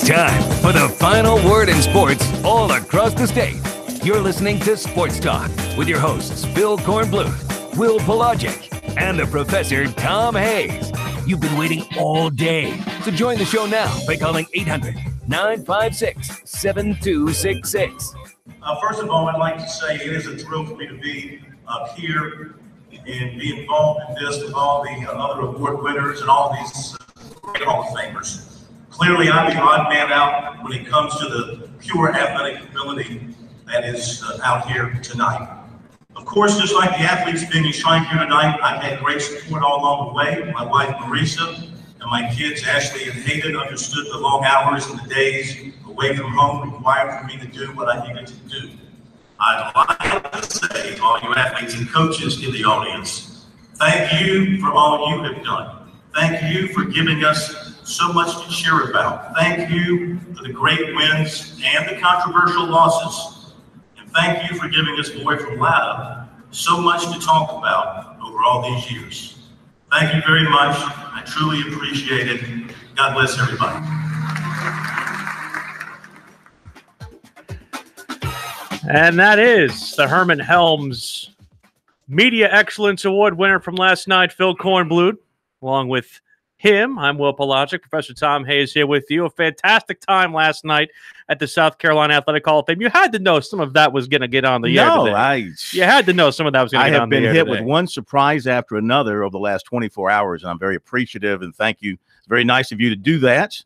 Time for the final word in sports all across the state. You're listening to Sports Talk with your hosts, Phil Kornbluth, Will Pelagic, and the Professor Tom Hayes. You've been waiting all day, so join the show now by calling 800-956-7266. First of all, I'd like to say it is a thrill for me to be up here and be involved in this with all the other award winners and all these great Hall of Famers. Clearly, I'm the odd man out when it comes to the pure athletic ability that is out here tonight. Of course, just like the athletes being enshrined here tonight, I've had great support all along the way. My wife, Marisa, and my kids, Ashley and Hayden, understood the long hours and the days away from home required for me to do what I needed to do. I'd like to say to all you athletes and coaches in the audience, thank you for all you have done. Thank you for giving us so much to cheer about. Thank you for the great wins and the controversial losses. And thank you for giving us Boy from Lada so much to talk about over all these years. Thank you very much. I truly appreciate it. God bless everybody. And that is the Herman Helms Media Excellence Award winner from last night, Phil Kornbluth, along with him. I'm Will Pelagic. Professor Tom Hayes here with you. A fantastic time last night at the South Carolina Athletic Hall of Fame. You had to know some of that was going to get on the air today. You had to know some of that was going to get on the air. I have been hit with one surprise after another over the last 24 hours, and I'm very appreciative, and thank you. It's very nice of you to do that.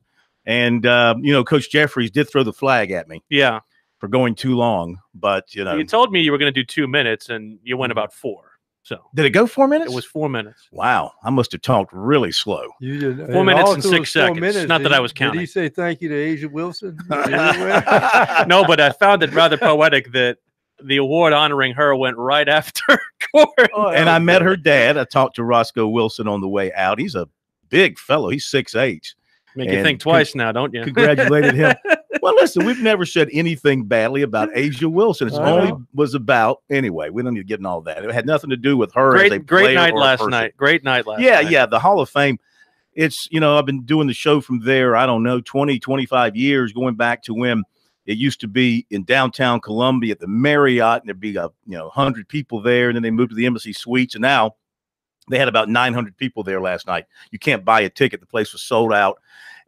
And, Coach Jeffries did throw the flag at me. Yeah. For going too long, but, You told me you were going to do 2 minutes, and you went about 4. So did it go 4 minutes? It was 4 minutes. Wow. I must have talked really slow. You did 4 minutes and 6 seconds. Minutes. Not that I was counting. Did he say thank you to Asia Wilson? No, but I found it rather poetic that the award honoring her went right after court. And I met her dad. I talked to Roscoe Wilson on the way out. He's a big fellow. He's 6'8". Make you think twice now, don't you? Congratulated him. Well, listen, we've never said anything badly about Asia Wilson. It's only was about anyway. We don't need to get in all that. It had nothing to do with her. Great night last night. Great night last night. Yeah, the Hall of Fame. It's, I've been doing the show from there, I don't know, 20, 25 years, going back to when it used to be in downtown Columbia at the Marriott, and there'd be 100 people there, and then they moved to the Embassy Suites, and now they had about 900 people there last night. You can't buy a ticket. The place was sold out.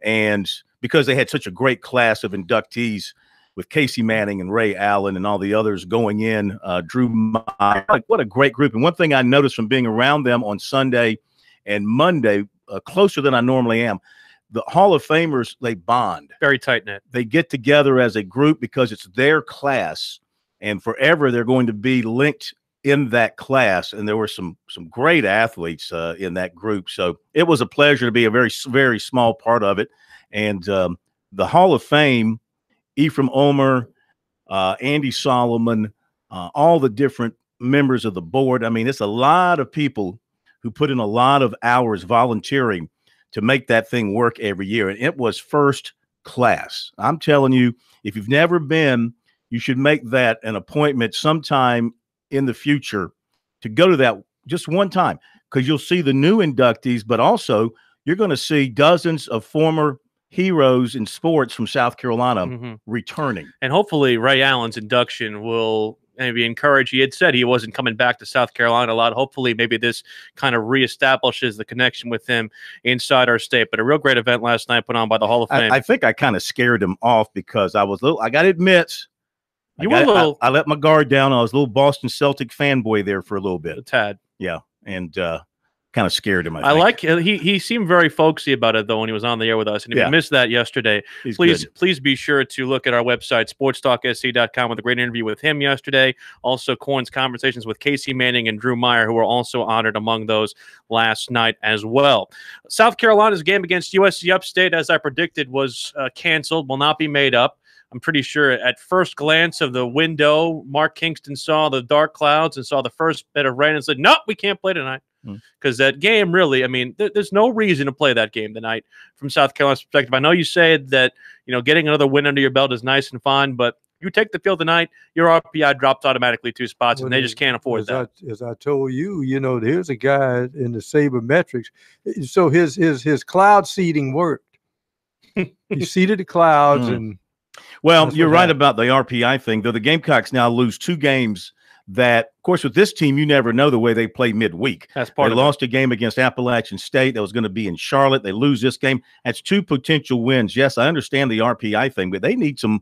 And because they had such a great class of inductees with Casey Manning and Ray Allen and all the others going in, Drew Meyer, what a great group. And one thing I noticed from being around them on Sunday and Monday, closer than I normally am, the Hall of Famers, they bond. Very tight-knit. They get together as a group because it's their class, and forever they're going to be linked in that class. And there were some great athletes in that group. So it was a pleasure to be a very, very small part of it. And the Hall of Fame, Ephraim Omer, Andy Solomon, all the different members of the board. I mean, it's a lot of people who put in a lot of hours volunteering to make that thing work every year. And it was first class. I'm telling you, if you've never been, you should make that an appointment sometime in the future to go to that just one time, because you'll see the new inductees, but also you're going to see dozens of former heroes in sports from South Carolina returning. And hopefully Ray Allen's induction will maybe encourage. He had said he wasn't coming back to South Carolina a lot. Hopefully maybe this kind of reestablishes the connection with him inside our state. But a real great event last night put on by the Hall of Fame. I think I kind of scared him off because I got to admit, I let my guard down. I was a little Boston Celtic fanboy there for a little bit. A tad. Yeah. And kind of scared him. I like he seemed very folksy about it though when he was on the air with us. And if you missed that yesterday, please be sure to look at our website SportsTalkSC.com with a great interview with him yesterday. Also, Corn's conversations with Casey Manning and Drew Meyer, who were also honored among those last night as well. South Carolina's game against USC Upstate, as I predicted, was canceled. Will not be made up. I'm pretty sure at first glance of the window, Mark Kingston saw the dark clouds and saw the first bit of rain and said, "Nope, we can't play tonight." Because that game really, I mean, there's no reason to play that game tonight from South Carolina's perspective. I know you said that, getting another win under your belt is nice and fun, but you take the field tonight, your RPI drops automatically 2 spots, and they just can't afford that. As I told you, there's a guy in the sabermetrics. So his cloud seeding worked. He seeded the clouds and. Well, you're right about the RPI thing, though. The Gamecocks now lose 2 games that, of course, with this team, you never know the way they play midweek. That's part of it. They lost a game against Appalachian State that was going to be in Charlotte. They lose this game. That's 2 potential wins. Yes, I understand the RPI thing, but they need some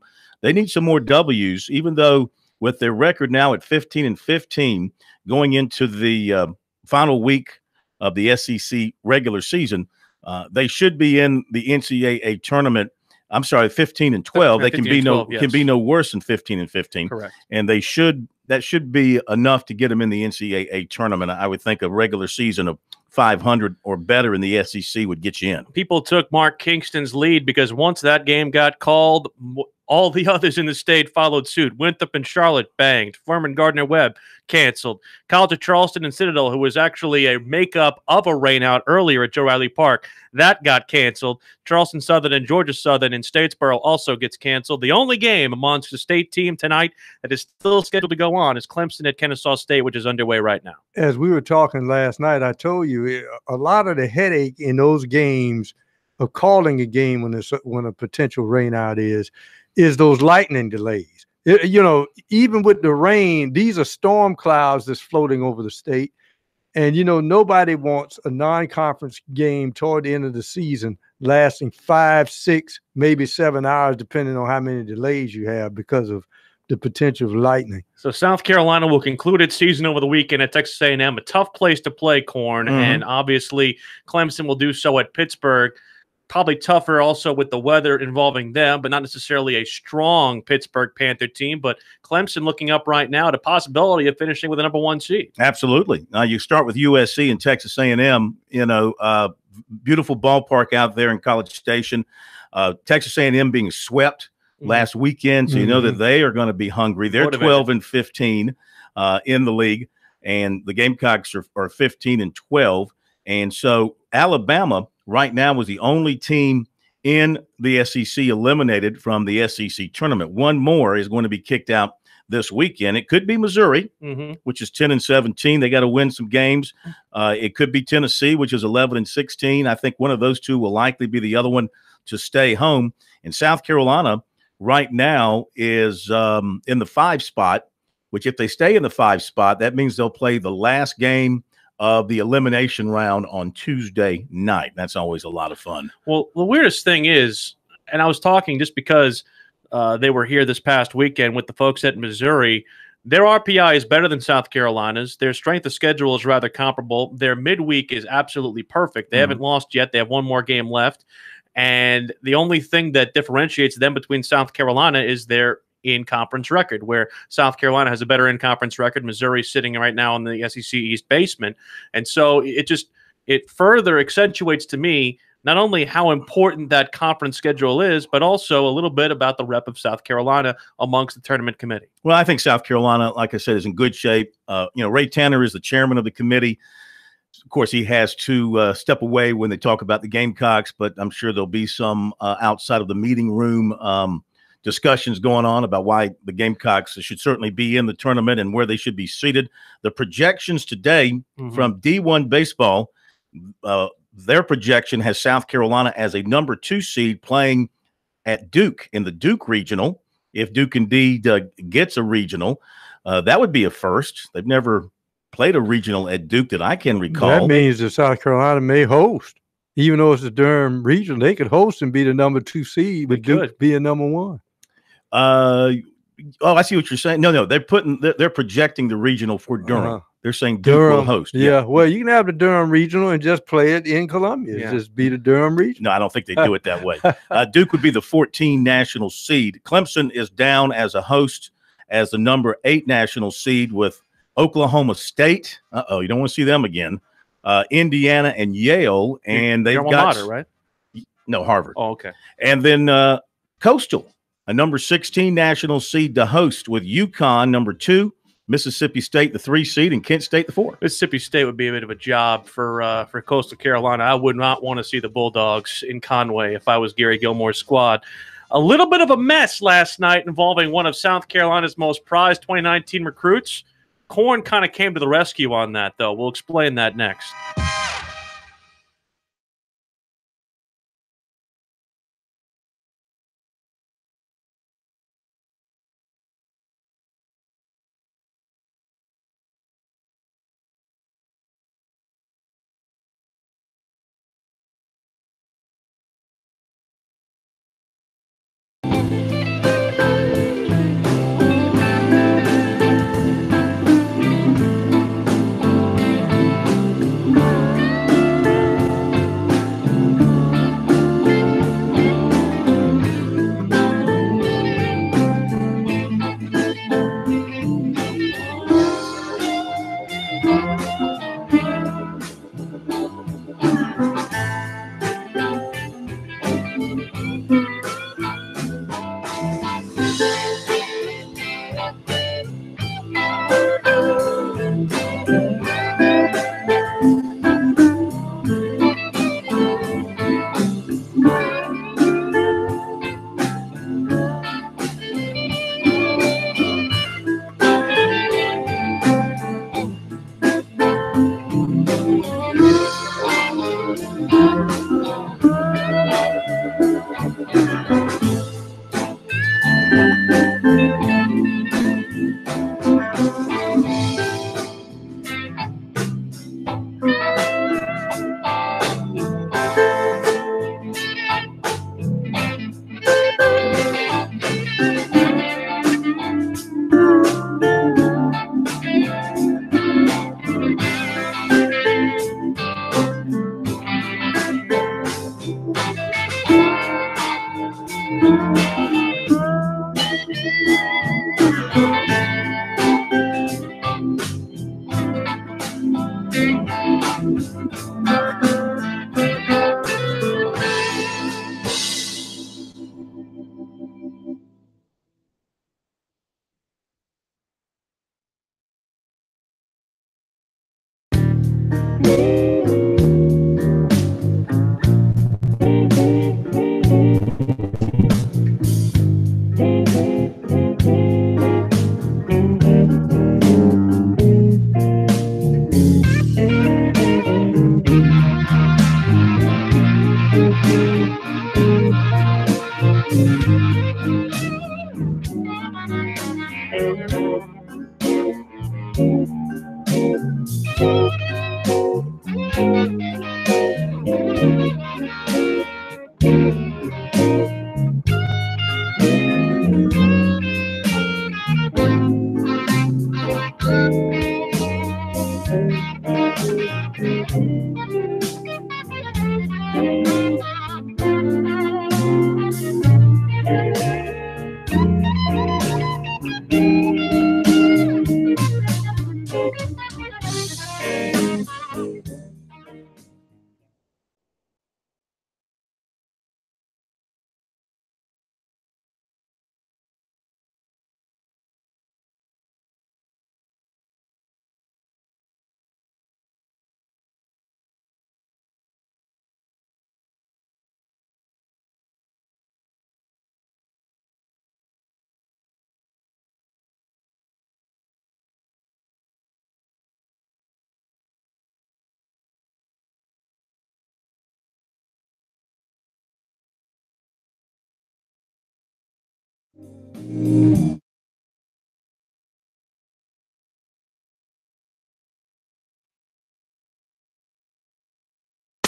more W's, even though with their record now at 15-15 going into the final week of the SEC regular season, they should be in the NCAA tournament. I'm sorry, 15-12. They can be no worse than 15-15. Correct. And that should be enough to get them in the NCAA tournament. I would think a regular season of 500 or better in the SEC would get you in. People took Mark Kingston's lead because once that game got called, all the others in the state followed suit. Winthrop and Charlotte banged. Furman Gardner-Webb canceled. College of Charleston and Citadel, who was actually a makeup of a rainout earlier at Joe Riley Park, that got canceled. Charleston Southern and Georgia Southern in Statesboro also gets canceled. The only game amongst the state team tonight that is still scheduled to go on is Clemson at Kennesaw State, which is underway right now. As we were talking last night, I told you a lot of the headache in those games of calling a game when a potential rainout is those lightning delays. Even with the rain, these are storm clouds that's floating over the state. And, nobody wants a non-conference game toward the end of the season lasting 5, 6, maybe 7 hours, depending on how many delays you have because of the potential of lightning. So South Carolina will conclude its season over the weekend at Texas A&M, a tough place to play, Corn. And obviously Clemson will do so at Pittsburgh. Probably tougher also with the weather involving them, but not necessarily a strong Pittsburgh Panther team. But Clemson looking up right now at a possibility of finishing with a #1 seed. Absolutely. You start with USC and Texas A&M, beautiful ballpark out there in College Station. Texas A&M being swept last weekend, so you know that they are going to be hungry. They're 12-15 in the league, and the Gamecocks are 15-12. And so Alabama right now was the only team in the SEC eliminated from the SEC tournament. One more is going to be kicked out this weekend. It could be Missouri, which is 10-17. They got to win some games. It could be Tennessee, which is 11-16. I think one of those two will likely be the other one to stay home. And South Carolina right now is in the 5 spot, which if they stay in the 5 spot, that means they'll play the last game of the elimination round on Tuesday night. That's always a lot of fun. Well, the weirdest thing is, and I was talking just because they were here this past weekend with the folks at Missouri, their RPI is better than South Carolina's. Their strength of schedule is rather comparable. Their midweek is absolutely perfect. They haven't lost yet. They have one more game left. And the only thing that differentiates them between South Carolina is their in-conference record, where South Carolina has a better in-conference record. Missouri's sitting right now in the SEC East basement. And so it further accentuates to me not only how important that conference schedule is, but also a little bit about the rep of South Carolina amongst the tournament committee. Well, I think South Carolina, like I said, is in good shape. Ray Tanner is the chairman of the committee. Of course, he has to step away when they talk about the Gamecocks, but I'm sure there'll be some outside of the meeting room discussions going on about why the Gamecocks should certainly be in the tournament and where they should be seated. The projections today from D1 baseball, their projection has South Carolina as a number 2 seed playing at Duke in the Duke Regional. If Duke indeed gets a regional, that would be a first. They've never played a regional at Duke that I can recall. That means that South Carolina may host. Even though it's the Durham Regional, they could host and be the number 2 seed, but Duke be a number 1. I see what you're saying. No, they're projecting the regional for Durham. They're saying Duke will host. Yeah, well, you can have the Durham Regional and just play it in Columbia. Just be the Durham Regional. No, I don't think they do it that way. Duke would be the 14 national seed. Clemson is down as a host as the number 8 national seed with Oklahoma State. You don't want to see them again. Indiana and Yale, and they've got mater, right? No, Harvard. Oh, okay. And then Coastal, a number 16 national seed to host with UConn, number 2, Mississippi State, the 3 seed, and Kent State, the 4. Mississippi State would be a bit of a job for Coastal Carolina. I would not want to see the Bulldogs in Conway if I was Gary Gilmore's squad. A little bit of a mess last night involving one of South Carolina's most prized 2019 recruits. Corn kind of came to the rescue on that, though. We'll explain that next.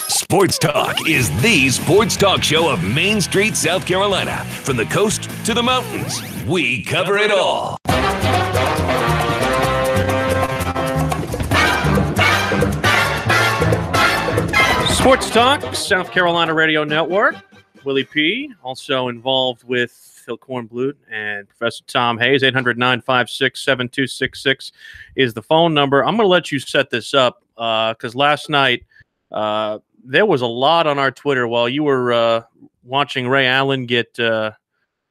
Sports Talk is the sports talk show of Main Street, South Carolina. From the coast to the mountains, we cover it all. Sports Talk, South Carolina Radio Network. Willie P. also involved with Phil Kornblut and Professor Tom Hayes. 800-956-7266 is the phone number. I'm going to let you set this up because last night there was a lot on our Twitter while you were watching Ray Allen get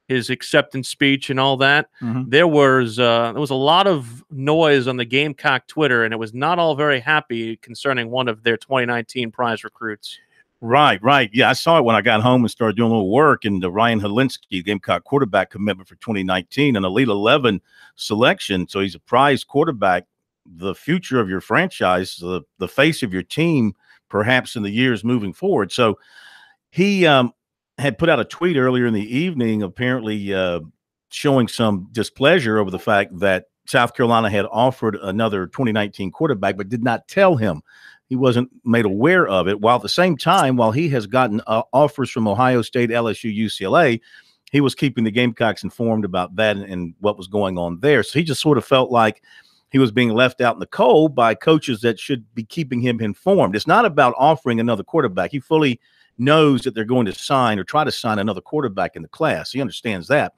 his acceptance speech and all that. Mm-hmm. There was a lot of noise on the Gamecock Twitter, and it was not all very happy concerning one of their 2019 prize recruits. Right. Yeah, I saw it when I got home and started doing a little work. And the Ryan Helinski, Gamecock quarterback commitment for 2019, an Elite 11 selection. So he's a prize quarterback, the future of your franchise, the face of your team, perhaps in the years moving forward. So he had put out a tweet earlier in the evening, apparently showing some displeasure over the fact that South Carolina had offered another 2019 quarterback, but did not tell him. He wasn't made aware of it. While at the same time, while he has gotten offers from Ohio State, LSU, UCLA, he was keeping the Gamecocks informed about that and what was going on there. So he just sort of felt like he was being left out in the cold by coaches that should be keeping him informed. It's not about offering another quarterback. He fully knows that they're going to sign or try to sign another quarterback in the class. He understands that.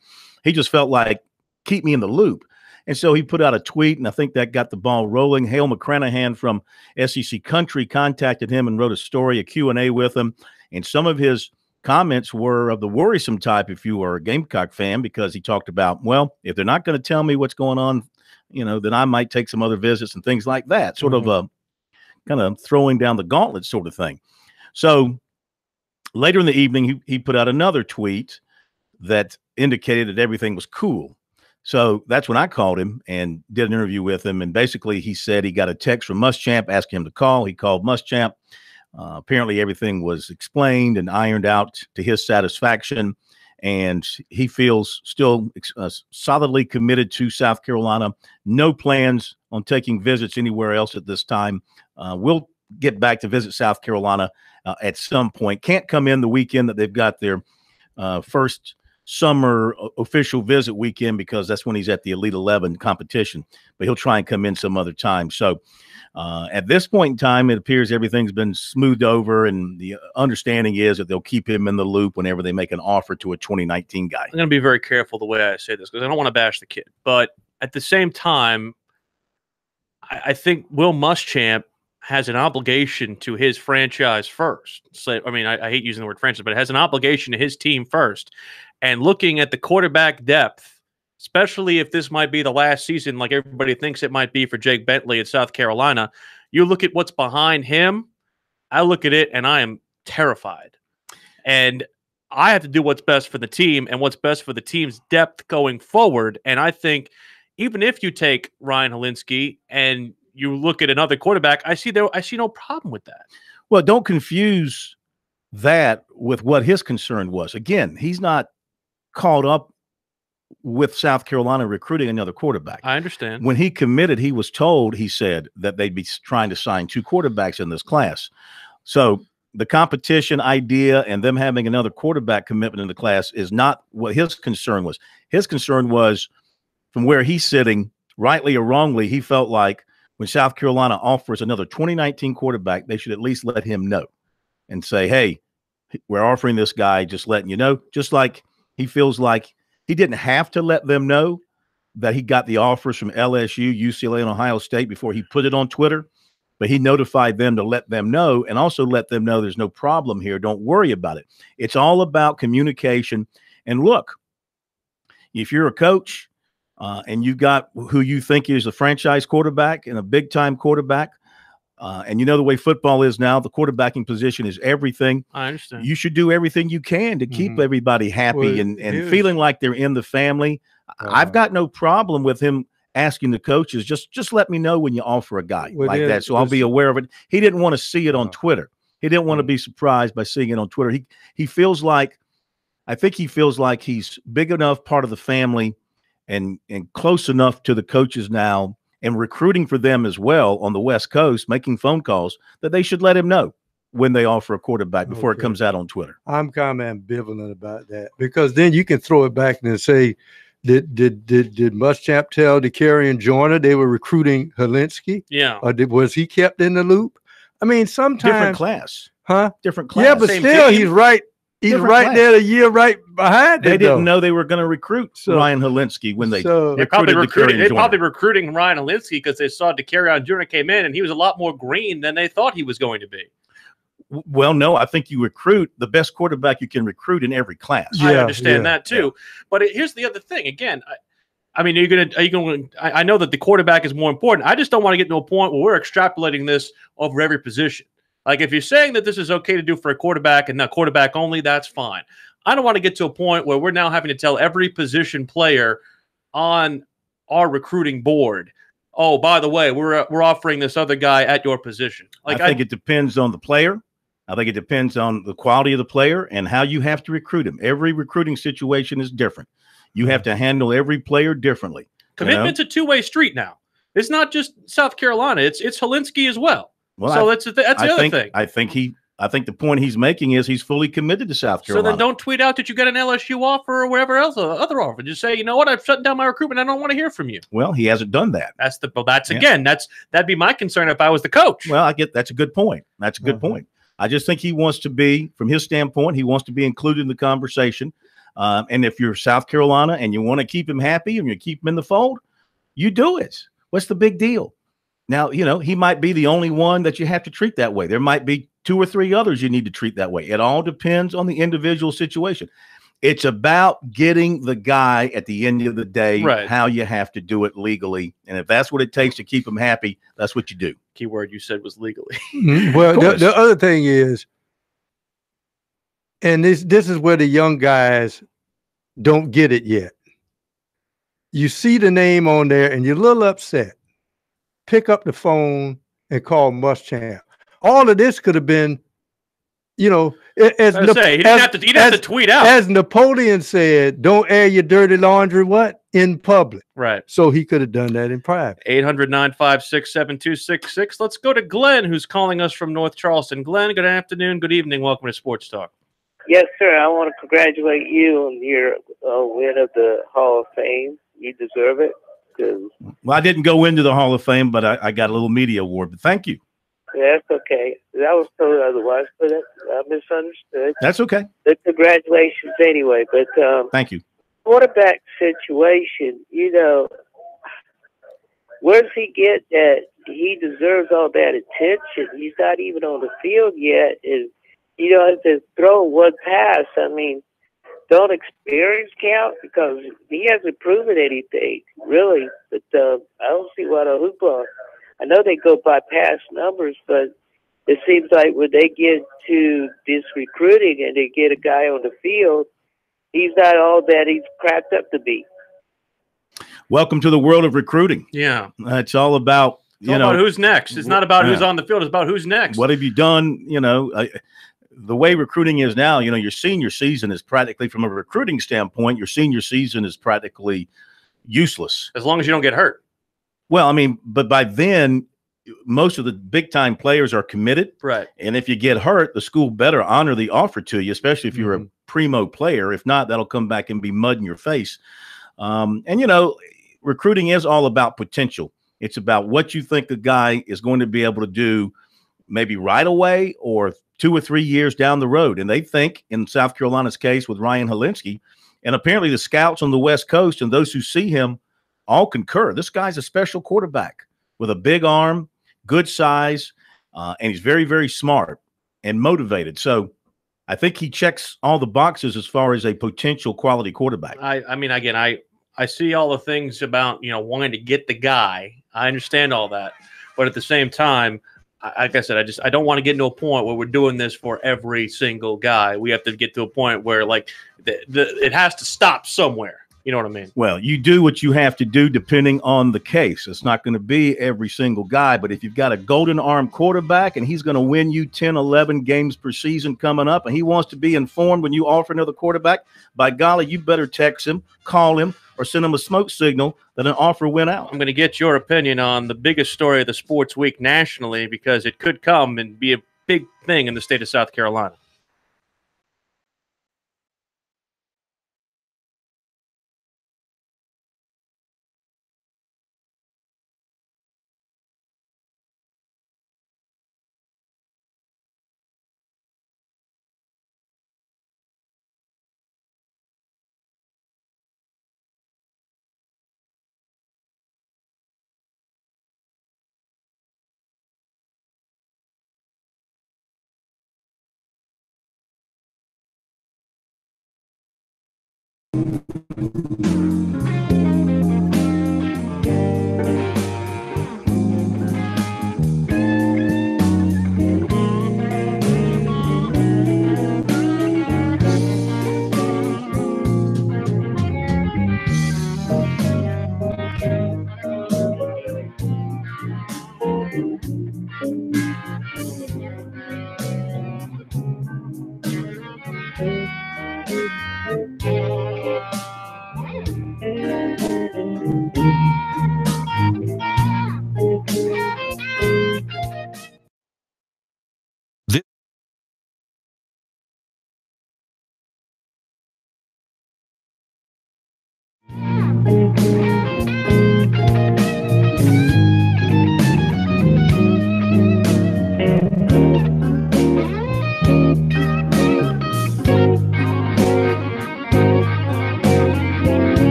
He just felt like, keep me in the loop. And so he put out a tweet, and I think that got the ball rolling. Hale McCranahan from SEC Country contacted him and wrote a story, a Q&A with him. And some of his comments were of the worrisome type if you are a Gamecock fan, because he talked about, well, if they're not going to tell me what's going on, then I might take some other visits and things like that, sort of a kind of throwing down the gauntlet sort of thing. So later in the evening, he put out another tweet that indicated that everything was cool. So that's when I called him and did an interview with him. And basically he said he got a text from Muschamp asking him to call. He called Muschamp. Apparently everything was explained and ironed out to his satisfaction. And he feels still solidly committed to South Carolina. No plans on taking visits anywhere else at this time. We'll get back to visit South Carolina at some point. Can't come in the weekend that they've got their first summer official visit weekend, because that's when he's at the Elite 11 competition. But he'll try and come in some other time. So at this point in time, it appears everything's been smoothed over, and the understanding is that they'll keep him in the loop whenever they make an offer to a 2019 guy. I'm going to be very careful the way I say this because I don't want to bash the kid. But at the same time, I think Will Muschamp has an obligation to his franchise first. So, I mean, I hate using the word franchise, but it has an obligation to his team first. And looking at the quarterback depth, especially if this might be the last season like everybody thinks it might be for Jake Bentley at South Carolina, you look at what's behind him, I look at it and I am terrified. And I have to do what's best for the team and what's best for the team's depth going forward. And I think even if you take Ryan Helinski and you look at another quarterback, I see no problem with that. Well, don't confuse that with what his concern was. Again, he's not caught up with South Carolina recruiting another quarterback. I understand. When he committed, he was told, he said, that they'd be trying to sign 2 quarterbacks in this class. So the competition idea and them having another quarterback commitment in the class is not what his concern was. His concern was, from where he's sitting, rightly or wrongly, he felt like when South Carolina offers another 2019 quarterback, they should at least let him know and say, hey, we're offering this guy, just letting you know. Just like he feels like he didn't have to let them know that he got the offers from LSU, UCLA, and Ohio State before he put it on Twitter, but he notified them to let them know and also let them know there's no problem here. Don't worry about it. It's all about communication. And look, if you're a coach and you've got who you think is a franchise quarterback and a big-time quarterback, and you know the way football is now, the quarterbacking position is everything. I understand. You should do everything you can to keep everybody happy and feeling like they're in the family. I've got no problem with him asking the coaches, just let me know when you offer a guy like that, so I'll be aware of it. He didn't want to see it on Twitter. He didn't want to be surprised by seeing it on Twitter. He feels like, I think he feels like he's big enough part of the family and close enough to the coaches now and recruiting for them as well on the West Coast, making phone calls, that they should let him know when they offer a quarterback before it comes out on Twitter. I'm kind of ambivalent about that, because then you can throw it back and say, did Muschamp tell DeCarrion Joyner they were recruiting Helinski? Yeah. Or was he kept in the loop? I mean, sometimes different class. Huh? Different class. Yeah, but Same still, team. he's right. He's Different right class. there a year right behind They it, didn't though. know they were going to recruit Ryan Helinski when they They're probably recruited recruiting Ryan Helinski because they saw DeCarrion Joyner came in and he was a lot more green than they thought he was going to be. Well, no, I think you recruit the best quarterback you can recruit in every class. I understand that too. But here's the other thing. Again, I mean, are you going to? I know that the quarterback is more important. I just don't want to get to a point where we're extrapolating this over every position. Like, if you're saying that this is okay to do for a quarterback and not quarterback only, that's fine. I don't want to get to a point where we're now having to tell every position player on our recruiting board, oh, by the way, we're offering this other guy at your position. Like, I think it depends on the player. I think it depends on the quality of the player and how you have to recruit him. Every recruiting situation is different. You have to handle every player differently. Commitment's a two-way street now. It's not just South Carolina. It's Helinski as well. Well, so that's the other thing. I think the point he's making is he's fully committed to South Carolina. So then don't tweet out that you got an LSU offer or whatever else, other offer. Just say, you know what, I've shut down my recruitment. I don't want to hear from you. Well, he hasn't done that. That'd be my concern if I was the coach. Well, I get that's a good point. That's a good point. I just think he wants to be, from his standpoint, he wants to be included in the conversation. And if you're South Carolina and you want to keep him happy and you keep him in the fold, you do it. What's the big deal? Now, he might be the only one that you have to treat that way. There might be 2 or 3 others you need to treat that way. It all depends on the individual situation. It's about getting the guy at the end of the day, how you have to do it legally. And if that's what it takes to keep him happy, that's what you do. Key word you said was legally. Well, the other thing is, and this is where the young guys don't get it yet. You see the name on there and you're a little upset. Pick up the phone and call Muschamp. All of this could have been, he didn't have to tweet out. As Napoleon said, don't air your dirty laundry, in public. Right. So he could have done that in private. 800-956-7266. Let's go to Glenn, who's calling us from North Charleston. Glenn, good afternoon, good evening. Welcome to Sports Talk. Yes, sir. I want to congratulate you on your win of the Hall of Fame. You deserve it. Well, I didn't go into the Hall of Fame, but I got a little media award. But thank you. Yeah, that's okay. I was told otherwise, but I misunderstood. That's okay. But congratulations anyway. But thank you. Quarterback situation, where does he get that he deserves all that attention? He's not even on the field yet. And to throw one pass, I mean, don't experience count? Because he hasn't proven anything, really. But I don't see what a hoopla. I know they go by past numbers, but it seems like when they get to this recruiting and they get a guy on the field, he's not all that he's cracked up to be. Welcome to the world of recruiting. Yeah. It's all about, about who's next. It's not about who's on the field. It's about who's next. What have you done? the way recruiting is now, your senior season is practically, from a recruiting standpoint, your senior season is practically useless. As long as you don't get hurt. Well, I mean, but by then, most of the big-time players are committed. Right. And if you get hurt, the school better honor the offer to you, especially if you're a primo player. If not, that'll come back and be mud in your face. And recruiting is all about potential. It's about what you think the guy is going to be able to do maybe right away or 2 or 3 years down the road. And they think, in South Carolina's case with Ryan Helinski, and apparently the scouts on the West Coast and those who see him all concur, this guy's a special quarterback with a big arm, good size, and he's very, very smart and motivated. So I think he checks all the boxes as far as a potential quality quarterback. I mean, again, I see all the things about, wanting to get the guy. I understand all that. But at the same time, like I said, I don't want to get into a point where we're doing this for every single guy. We have to get to a point where, like, it has to stop somewhere. You know what I mean? Well, you do what you have to do depending on the case. It's not going to be every single guy, but if you've got a golden arm quarterback and he's going to win you 10, 11 games per season coming up, and he wants to be informed when you offer another quarterback, by golly, you better text him, call him, or send him a smoke signal that an offer went out. I'm going to get your opinion on the biggest story of the sports week nationally, because it could come and be a big thing in the state of South Carolina.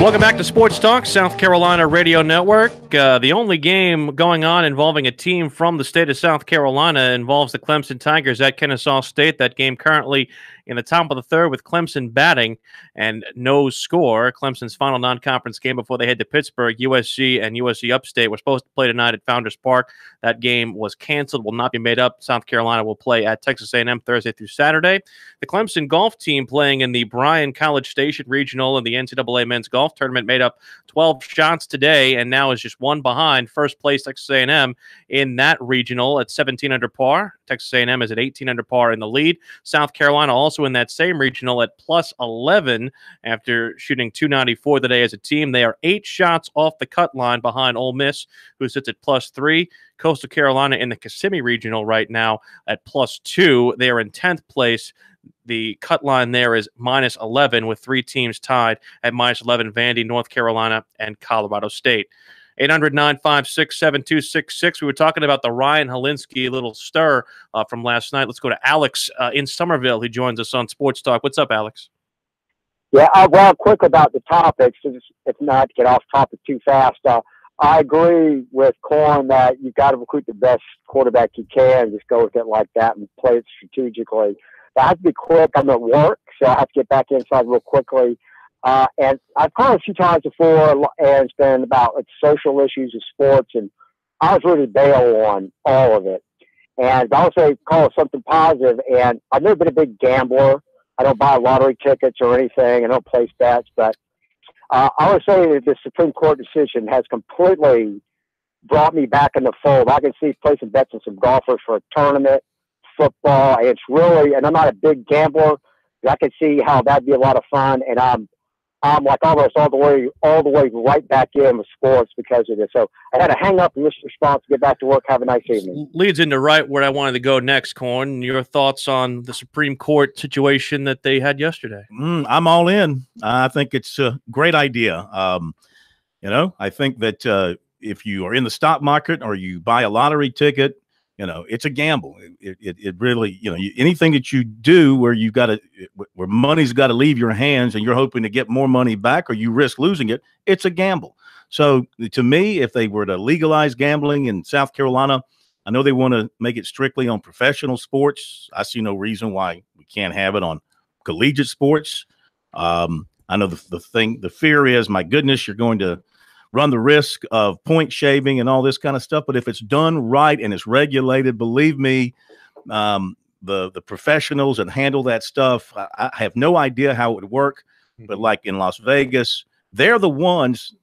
Welcome back to Sports Talk, South Carolina Radio Network. The only game going on involving a team from the state of South Carolina involves the Clemson Tigers at Kennesaw State. That game currently in the top of the third with Clemson batting and no score. Clemson's final non-conference game before they head to Pittsburgh. USC and USC Upstate were supposed to play tonight at Founders Park. That game was canceled, will not be made up. South Carolina will play at Texas A&M Thursday through Saturday. The Clemson golf team playing in the Bryan College Station Regional in the NCAA Men's Golf Tournament made up 12 shots today and now is just one behind first place Texas A&M in that regional at 17 under par. Texas A&M is at 18 under par in the lead. South Carolina also in that same regional at plus 11 after shooting 294 today as a team. They are 8 shots off the cut line behind Ole Miss, who sits at plus 3. Coastal Carolina in the Kissimmee regional right now at plus 2. They are in 10th place. The cut line there is minus 11 with 3 teams tied at minus 11, Vandy, North Carolina, and Colorado State. 800-956-7266. We were talking about the Ryan Helinski little stir from last night. Let's go to Alex in Somerville, who joins us on Sports Talk. What's up, Alex? Yeah, well, quick about the topics, if not to get off topic too fast. I agree with Corn that you've got to recruit the best quarterback you can. Just go with it like that and play it strategically. But I have to be quick. I'm at work, so I have to get back inside real quickly. And I've called a few times before, and it's been about social issues of sports, and I was really bail on all of it. And I also call it something positive, and I've never been a big gambler. I don't buy lottery tickets or anything. I don't place bets, but I would say that the Supreme Court decision has completely brought me back in the fold. I can see placing bets on some golfers for a tournament, football. And it's really, and I'm not a big gambler. I can see how that'd be a lot of fun. And I'm like almost all the way right back in with sports because of this. So I had to hang up and listen to response, get back to work. Have a nice evening. Leads into right where I wanted to go next, Corn. Your thoughts on the Supreme Court situation that they had yesterday? I'm all in. I think it's a great idea. I think that if you are in the stock market or you buy a lottery ticket, it's a gamble. It really, anything that you do where where money's got to leave your hands and you're hoping to get more money back or you risk losing it, it's a gamble. So to me, if they were to legalize gambling in South Carolina, I know they want to make it strictly on professional sports. I see no reason why we can't have it on collegiate sports. I know the fear is, my goodness, you're going to run the risk of point shaving and all this kind of stuff. But if it's done right and it's regulated, believe me, the professionals that handle that stuff, I have no idea how it would work. But like in Las Vegas, they're the ones,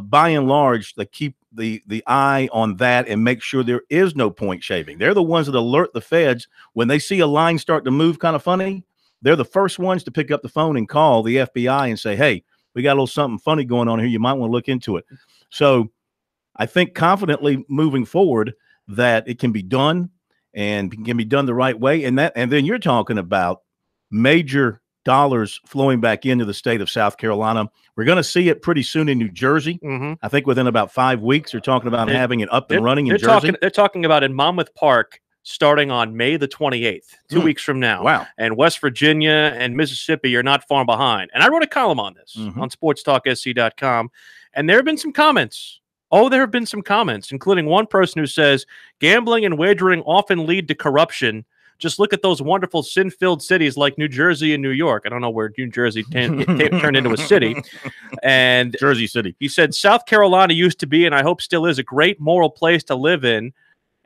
by and large, that keep the eye on that and make sure there is no point shaving. They're the ones that alert the feds when they see a line start to move kind of funny. They're the first ones to pick up the phone and call the FBI and say, hey, we got a little something funny going on here. You might want to look into it. So I think confidently moving forward that it can be done and can be done the right way. And then you're talking about major dollars flowing back into the state of South Carolina. We're going to see it pretty soon in New Jersey. I think within about 5 weeks, they're talking about having it up and running in Jersey. They're talking about in Monmouth Park starting on May the 28th, 2 weeks from now. Wow. And West Virginia and Mississippi are not far behind. And I wrote a column on this on SportsTalkSC.com, and there have been some comments. There have been some comments, including one person who says, gambling and wagering often lead to corruption. Just look at those wonderful sin-filled cities like New Jersey and New York. I don't know where New Jersey turned into a city. And Jersey City. He said, South Carolina used to be, and I hope still is, a great moral place to live in.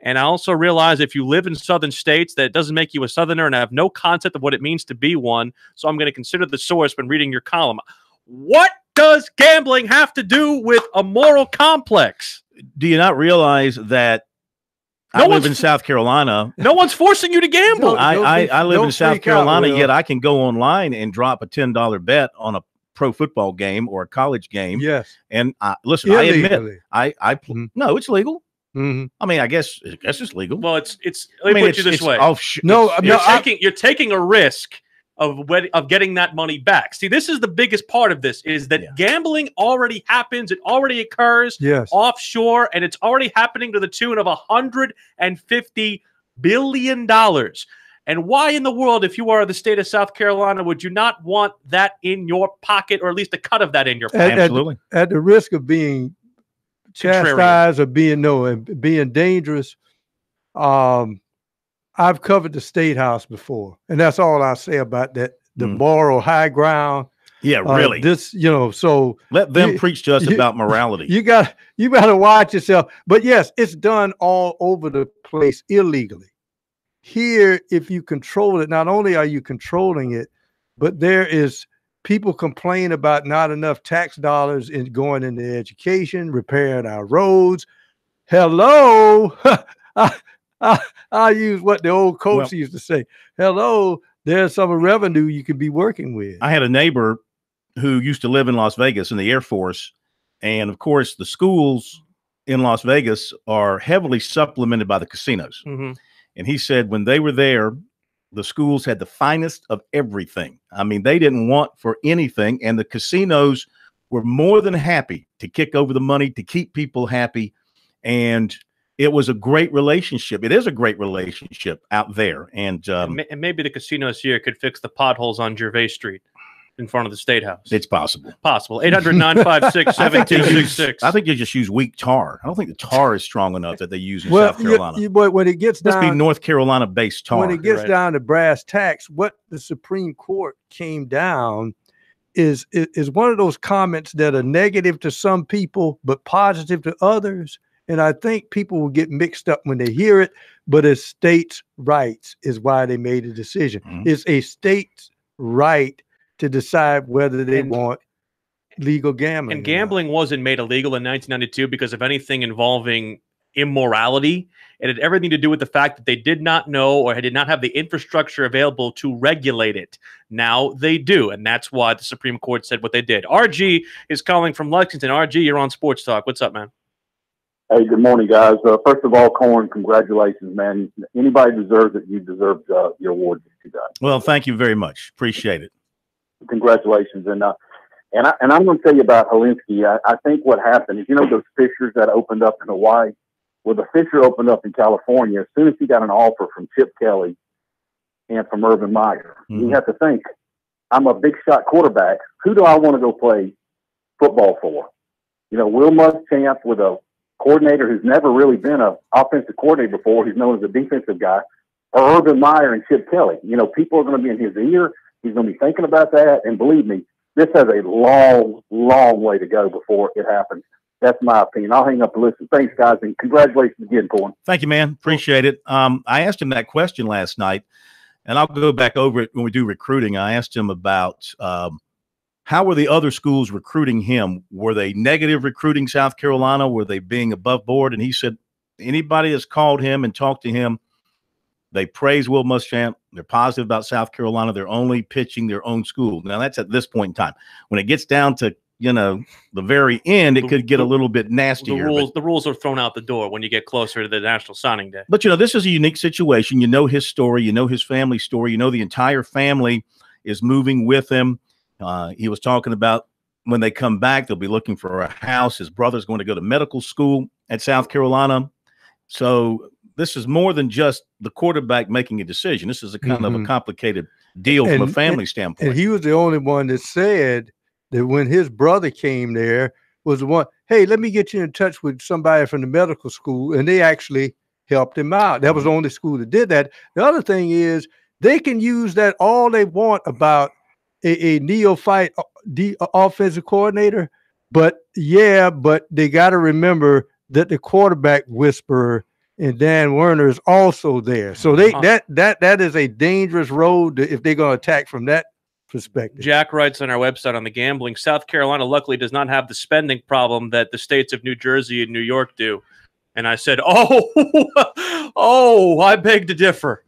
And I also realize if you live in southern states, that it doesn't make you a southerner, and I have no concept of what it means to be one. So I'm going to consider the source when reading your column. What does gambling have to do with a moral complex? Do you not realize that I live in South Carolina? No one's forcing you to gamble. I live in South Carolina, yet I can go online and drop a $10 bet on a pro football game or a college game. Yes. And listen, illegally. I admit, no, it's legal. I mean, I guess it's legal. Well, it's. Let me put you this way. You're taking a risk of getting that money back. See, this is the biggest part of this: is that gambling already happens. It already occurs offshore, and it's already happening to the tune of $150 billion. And why in the world, if you are the state of South Carolina, would you not want that in your pocket, or at least a cut of that in your pocket? Absolutely. At the risk of being chastised or being dangerous, I've covered the State House before, and that's all I say about that. The moral high ground. Yeah, really. So let them preach to us about morality. You got to watch yourself. But yes, it's done all over the place illegally. Here, if you control it, not only are you controlling it, but there is people complain about not enough tax dollars going into education, repairing our roads. Hello. I use what the old coach used to say. Hello, there's some revenue you could be working with. I had a neighbor who used to live in Las Vegas in the Air Force. And of course, the schools in Las Vegas are heavily supplemented by the casinos. Mm-hmm. And he said when they were there, the schools had the finest of everything. I mean, they didn't want for anything. And the casinos were more than happy to kick over the money to keep people happy. And it was a great relationship. It is a great relationship out there. And maybe the casinos here could fix the potholes on Gervais Street in front of the State House. It's possible. 800-956-7266. I think they just use weak tar. I don't think the tar is strong enough that they use in South Carolina. But when it gets down, must be North Carolina-based tar. When it gets down to brass tacks, what the Supreme Court came down is one of those comments that are negative to some people but positive to others. And I think people will get mixed up when they hear it. But it's states' rights is why they made a decision. Mm-hmm. It's a state's right to decide whether they want legal gambling. And gambling wasn't made illegal in 1992 because of anything involving immorality. It had everything to do with the fact that they did not know or did not have the infrastructure available to regulate it. Now they do, and that's why the Supreme Court said what they did. RG is calling from Lexington. RG, you're on Sports Talk. What's up, man? Hey, good morning, guys. First of all, Corn, congratulations, man. Anybody deserves it. You deserve your award that you got. Well, thank you very much. Appreciate it. Congratulations. And I'm going to tell you about Helinski. I think what happened is, those fissures that opened up in Hawaii? Well, the fissure opened up in California as soon as he got an offer from Chip Kelly and from Urban Meyer. Mm-hmm. You have to think, I'm a big shot quarterback. Who do I want to go play football for? Will Muschamp with a coordinator who's never really been an offensive coordinator before. He's known as a defensive guy. Or Urban Meyer and Chip Kelly. People are going to be in his ear. He's going to be thinking about that. And believe me, this has a long, long way to go before it happens. That's my opinion. I'll hang up and listen. Thanks, guys, and congratulations again, Corn. Thank you, man. Appreciate it. I asked him that question last night, and I'll go back over it when we do recruiting. I asked him about how were the other schools recruiting him? Were they negative recruiting South Carolina? Were they being above board? And he said anybody that's called him and talked to him, they praise Will Muschamp. They're positive about South Carolina. They're only pitching their own school. Now, that's at this point in time. When it gets down to, the very end, it could get a little bit nastier. The rules are thrown out the door when you get closer to the National Signing Day. But, this is a unique situation. You know his story. You know his family story. The entire family is moving with him. He was talking about when they come back, they'll be looking for a house. His brother's going to go to medical school at South Carolina. So this is more than just the quarterback making a decision. This is a kind of a complicated deal from a family standpoint. And he was the only one that said that when his brother came there was the one, hey, let me get you in touch with somebody from the medical school. And they actually helped him out. That was the only school that did that. The other thing is they can use that all they want about a neophyte offensive coordinator. But they got to remember that the quarterback whisperer and Dan Werner is also there. So that is a dangerous road if they're going to attack from that perspective. Jack writes on our website on the gambling, South Carolina luckily does not have the spending problem that the states of New Jersey and New York do. And I said, I beg to differ.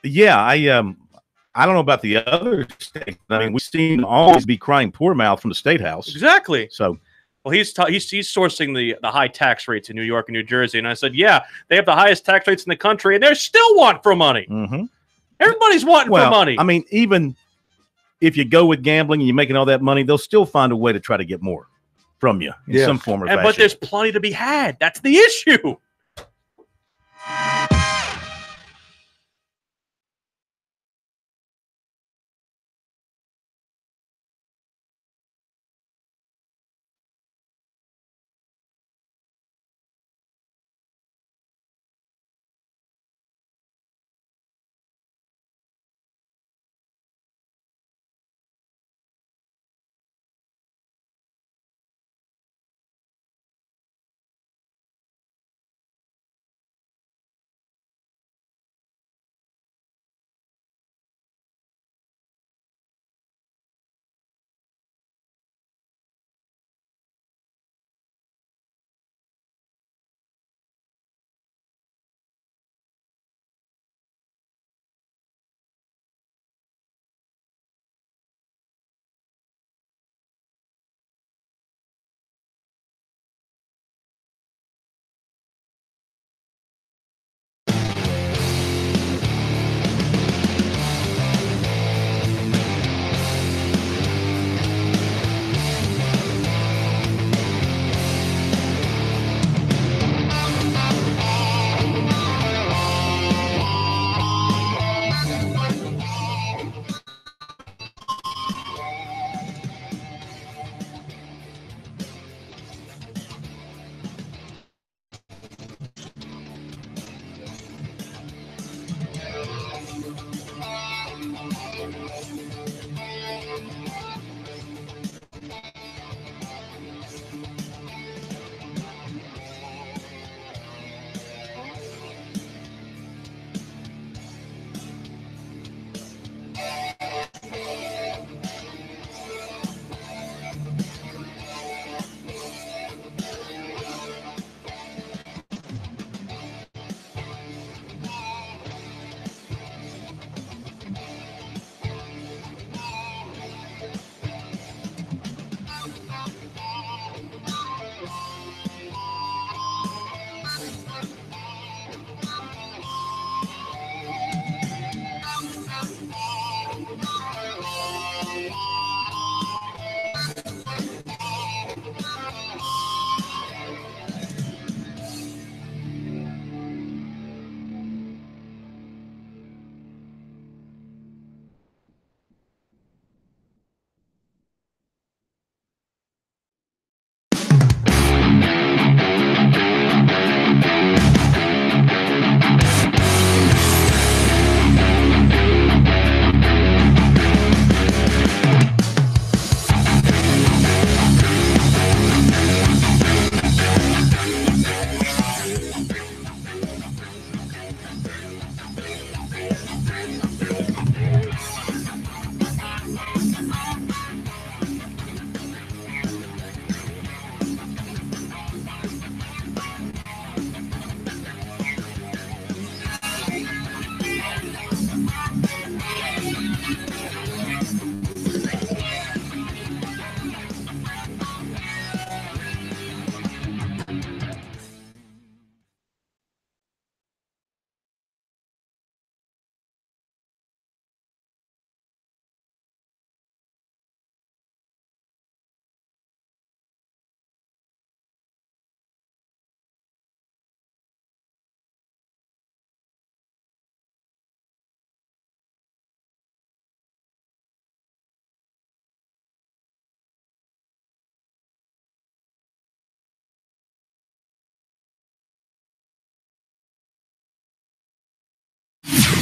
Yeah, I don't know about the other states. I mean, we've seen always be crying poor mouth from the State House. Exactly. So, well, he's sourcing the high tax rates in New York and New Jersey, and I said, yeah, they have the highest tax rates in the country, and they're still wanting for money. Mm-hmm. Everybody's wanting for money. I mean, even if you go with gambling and you're making all that money, they'll still find a way to try to get more from you in some form or fashion. But there's plenty to be had. That's the issue.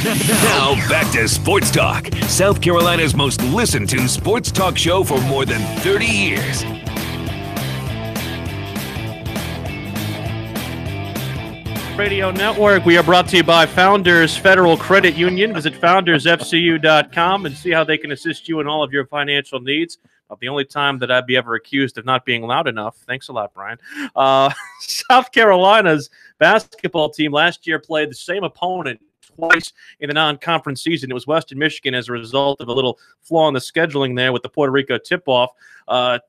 Now back to Sports Talk, South Carolina's most listened to sports talk show for more than 30 years. Radio Network. We are brought to you by Founders Federal Credit Union. Visit foundersfcu.com and see how they can assist you in all of your financial needs. About the only time that I'd be ever accused of not being loud enough. Thanks a lot, Brian. South Carolina's basketball team last year played the same opponent twice in the non-conference season. It was Western Michigan as a result of a little flaw in the scheduling there with the Puerto Rico tip-off.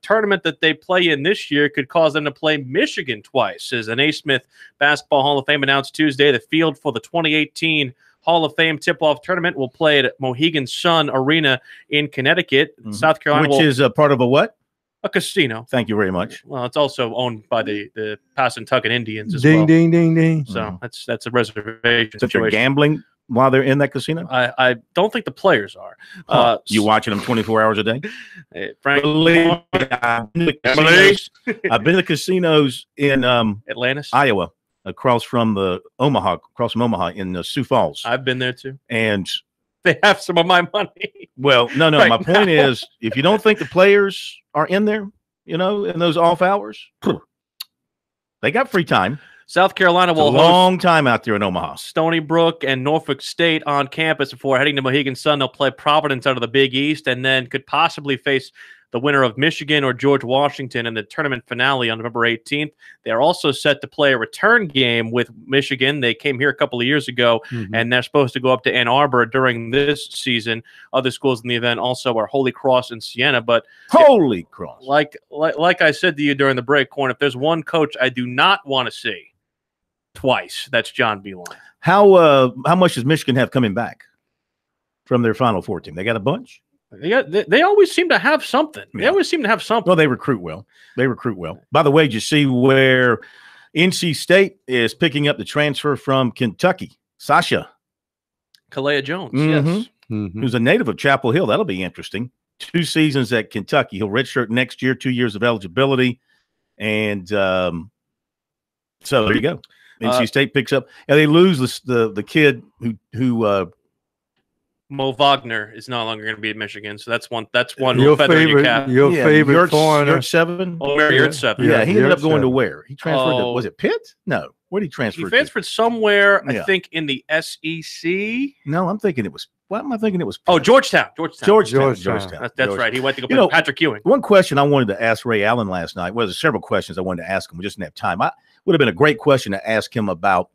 Tournament that they play in this year could cause them to play Michigan twice. As the Naismith Basketball Hall of Fame announced Tuesday, the field for the 2018 Hall of Fame tip-off tournament will play at Mohegan Sun Arena in Connecticut. South Carolina, which is a part of a what? A casino. Thank you very much. Well, it's also owned by the Passantucket Indians as Ding, well. ding, ding, ding. So that's a reservation. So if you're gambling while they're in that casino? I don't think the players are. You watching them 24 hours a day? Frank, I've been to casinos in Atlantis, Iowa, across from Omaha in Sioux Falls. I've been there too. And they have some of my money. Well, no. Right my point is, if you don't think the players are in there, in those off hours, they got free time. South Carolina will host a long time out there in Omaha. Stony Brook and Norfolk State on campus before heading to Mohegan Sun. They'll play Providence out of the Big East and then could possibly face the winner of Michigan or George Washington in the tournament finale on November 18th. They're also set to play a return game with Michigan. They came here a couple of years ago, and they're supposed to go up to Ann Arbor during this season. Other schools in the event also are Holy Cross and Siena. But Holy Cross, like I said to you during the break, Corn, if there's one coach I do not want to see twice, that's John Beilein. How much does Michigan have coming back from their Final Four team? They got a bunch. They always seem to have something. Yeah. They always seem to have something. Well, they recruit well. By the way, did you see where NC State is picking up the transfer from Kentucky? Sasha Kalea Jones, yes. Who's a native of Chapel Hill. That'll be interesting. 2 seasons at Kentucky. He'll redshirt next year, 2 years of eligibility. And so there you go. NC State picks up. And they lose the kid who Mo Wagner is no longer going to be at Michigan, so that's one your feather in your favorite, cap. your favorite foreigner. Yurt-7. Oh, Yurt-7. Yeah, he ended up going to Yurt-7. where? He transferred to, was it Pitt? No. Where did he transfer He transferred somewhere, I Yeah. think, in the SEC. No, I'm thinking it was. What am I thinking it was? Oh, Georgetown. Georgetown. That's right. He went to go play Patrick Ewing. One question I wanted to ask Ray Allen last night. Well, there's several questions I wanted to ask him. We just didn't have time. Would have been a great question to ask him about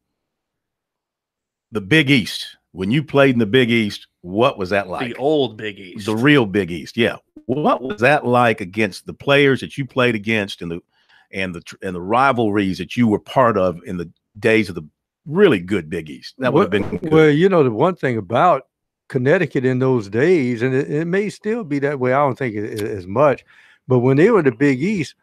the Big East. When you played in the Big East, what was that like? The old Big East. The real Big East, yeah. What was that like against the players that you played against and the rivalries that you were part of in the days of the really good Big East? That would have been good. Well, the one thing about Connecticut in those days, and it may still be that way, I don't think as much, but when they were the Big East,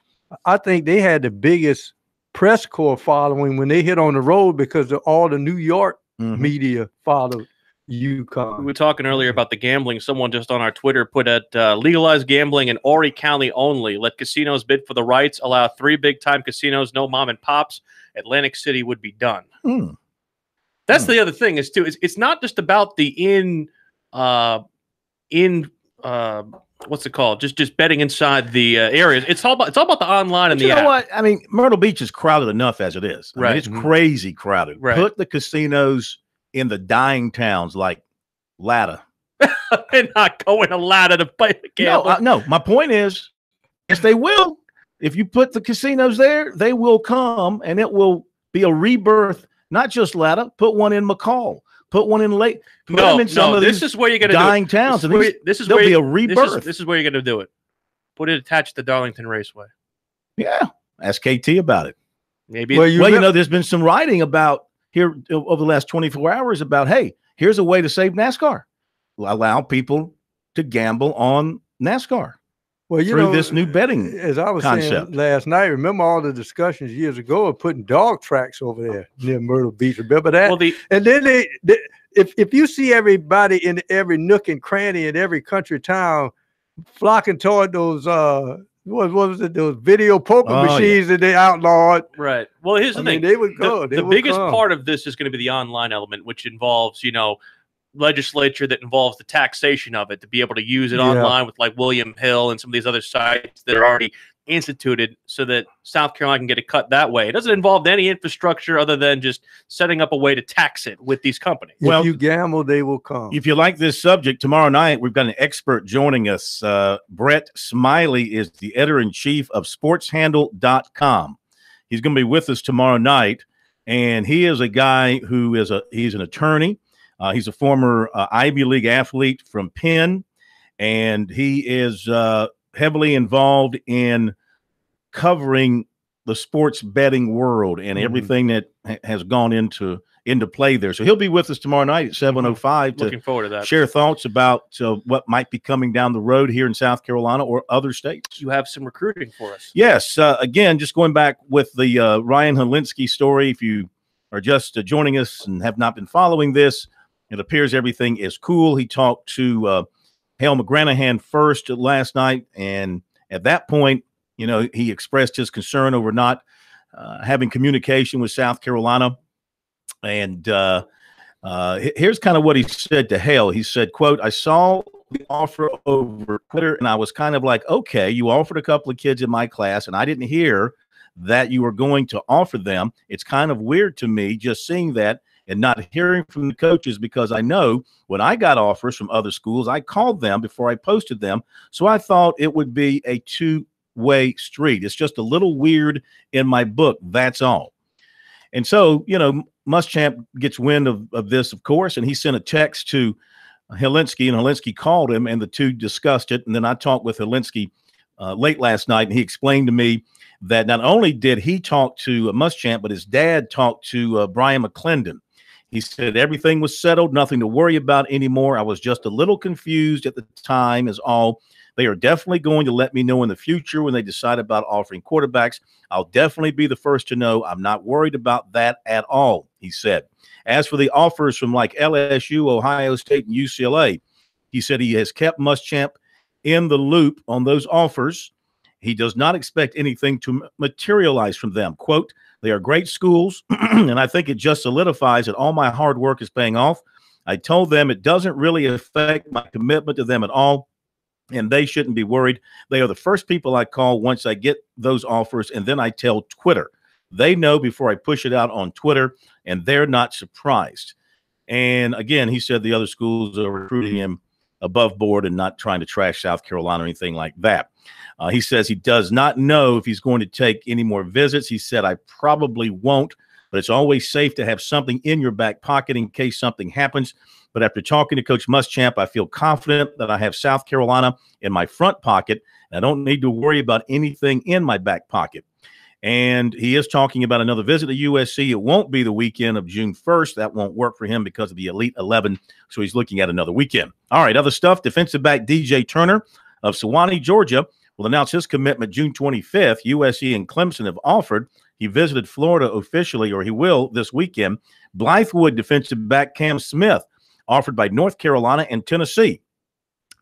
I think they had the biggest press corps following when they hit on the road because of all the New York media followed UConn. We were talking earlier about the gambling. Someone just on our Twitter put at legalized gambling in Horry County only. Let casinos bid for the rights. Allow 3 big-time casinos, no mom and pops. Atlantic City would be done. That's the other thing is too. It's not just about the what's it called? Just betting inside the areas. It's all about the online and the app. You know what? I mean, Myrtle Beach is crowded enough as it is. I mean, it's crazy crowded. Right. Put the casinos in the dying towns like Latta. They're not going to Latta to play the gamble. No. My point is, yes, they will. If you put the casinos there, they will come, and it will be a rebirth. Not just Latta. Put one in McCall. Put one in Lake. This is where you're going to dying towns. This is where be a rebirth. This is where you're going to do it. Put it attached to Darlington Raceway. Yeah, ask KT about it. Maybe. Well, there's been some writing about here over the last 24 hours about, hey, here's a way to save NASCAR. Allow people to gamble on NASCAR. Well, through this new betting as I was concept. saying last night, remember all the discussions years ago of putting dog tracks over there near Myrtle Beach. Remember that? Well, and then if you see everybody in every nook and cranny in every country town flocking toward those what was it, those video poker machines that they outlawed. Right. Well, here's the thing. They would go. The biggest part of this is going to be the online element, which involves, legislature that involves the taxation of it to be able to use it online with like William Hill and some of these other sites that are already instituted so that South Carolina can get a cut that way. It doesn't involve any infrastructure other than just setting up a way to tax it with these companies. Well, if you gamble, they will come. If you like this subject, tomorrow night we've got an expert joining us. Brett Smiley is the editor-in-chief of SportsHandle.com. He's going to be with us tomorrow night, and he is a guy who he's an attorney. He's a former Ivy League athlete from Penn, and he is heavily involved in covering the sports betting world and everything that has gone into play there. So he'll be with us tomorrow night at 7:05 Looking forward to that. Share thoughts about what might be coming down the road here in South Carolina or other states. You have some recruiting for us. Yes. Again, just going back with the Ryan Holinsky story, if you are just joining us and have not been following this, it appears everything is cool. He talked to Hale McGranahan first last night, and at that point, he expressed his concern over not having communication with South Carolina. And here's kind of what he said to Hale. He said, quote, "I saw the offer over Twitter, and I was kind of like, okay, you offered a couple of kids in my class, and I didn't hear that you were going to offer them. It's kind of weird to me just seeing that and not hearing from the coaches, because I know when I got offers from other schools, I called them before I posted them. So I thought it would be a two-way street. It's just a little weird in my book. That's all." And so, Muschamp gets wind of this, of course, and he sent a text to Holinsky, and Holinsky called him, and the two discussed it. And then I talked with Holinsky late last night, and he explained to me that not only did he talk to Muschamp, but his dad talked to Brian McClendon. He said everything was settled, nothing to worry about anymore. I was just a little confused at the time is all. They are definitely going to let me know in the future when they decide about offering quarterbacks. I'll definitely be the first to know. I'm not worried about that at all, he said. As for the offers from like LSU, Ohio State, and UCLA, he said he has kept Muschamp in the loop on those offers. He does not expect anything to materialize from them. Quote, "They are great schools, and I think it just solidifies that all my hard work is paying off. I told them it doesn't really affect my commitment to them at all, and they shouldn't be worried. They are the first people I call once I get those offers, and then I tell Twitter. They know before I push it out on Twitter, and they're not surprised." And again, he said the other schools are recruiting him above board and not trying to trash South Carolina or anything like that. He says he does not know if he's going to take any more visits. He said, "I probably won't, but it's always safe to have something in your back pocket in case something happens. But after talking to Coach Muschamp, I feel confident that I have South Carolina in my front pocket, and I don't need to worry about anything in my back pocket." And he is talking about another visit to USC. It won't be the weekend of June 1st. That won't work for him because of the Elite 11. So he's looking at another weekend. All right, other stuff. Defensive back DJ Turner of Sewanee, Georgia, will announce his commitment June 25th. USC and Clemson have offered. He visited Florida officially, or he will this weekend. Blythewood defensive back Cam Smith offered by North Carolina and Tennessee.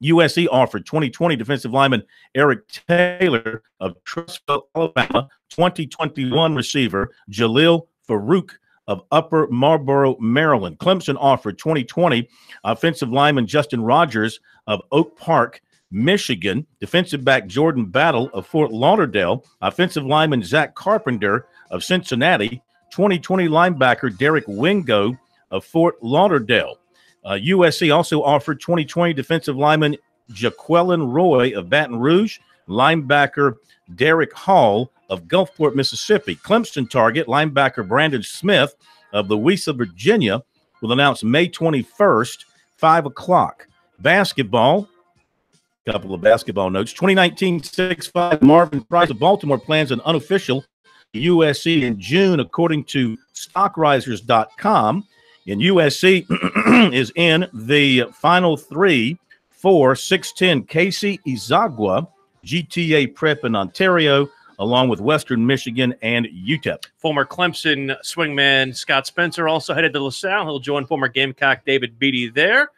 USC offered 2020 defensive lineman Eric Taylor of Trussville, Alabama, 2021 receiver Jalil Farouk of Upper Marlboro, Maryland. Clemson offered 2020 offensive lineman Justin Rogers of Oak Park, Michigan, defensive back Jordan Battle of Fort Lauderdale, offensive lineman Zach Carpenter of Cincinnati, 2020 linebacker Derek Wingo of Fort Lauderdale. USC also offered 2020 defensive lineman Jaquelin Roy of Baton Rouge, linebacker Derek Hall of Gulfport, Mississippi. Clemson target linebacker Brandon Smith of Louisa, Virginia, will announce May 21st, 5 o'clock. Basketball, a couple of basketball notes. 2019 6'5" Marvin Price of Baltimore plans an unofficial USC in June, according to stockrisers.com. And USC is in the Final Three for 6'10" Casey Izagwa, GTA Prep in Ontario, along with Western Michigan and UTEP. Former Clemson swingman Scott Spencer also headed to LaSalle. He'll join former Gamecock David Beatty there.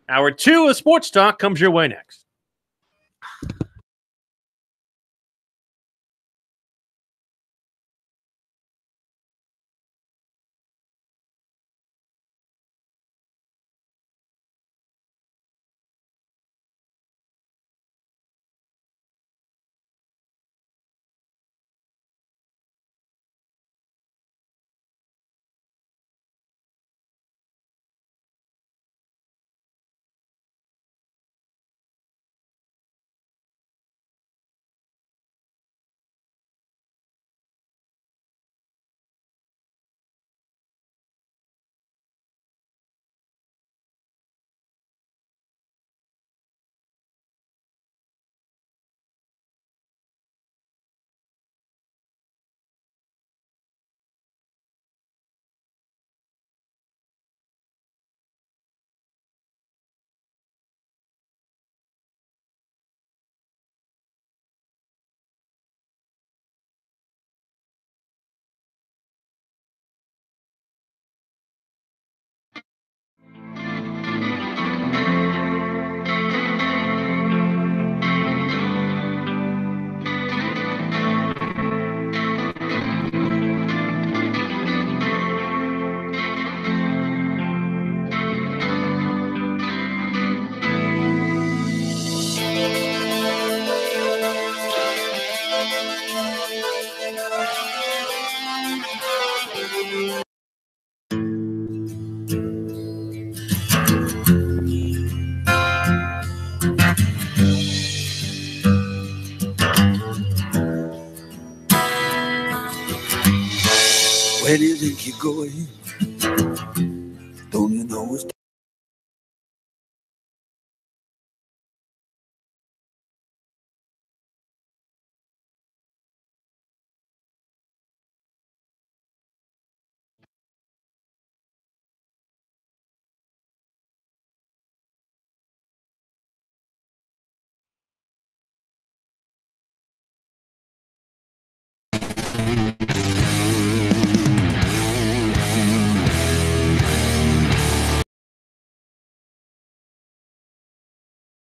Hour 2 of Sports Talk comes your way next. steady as they keep going.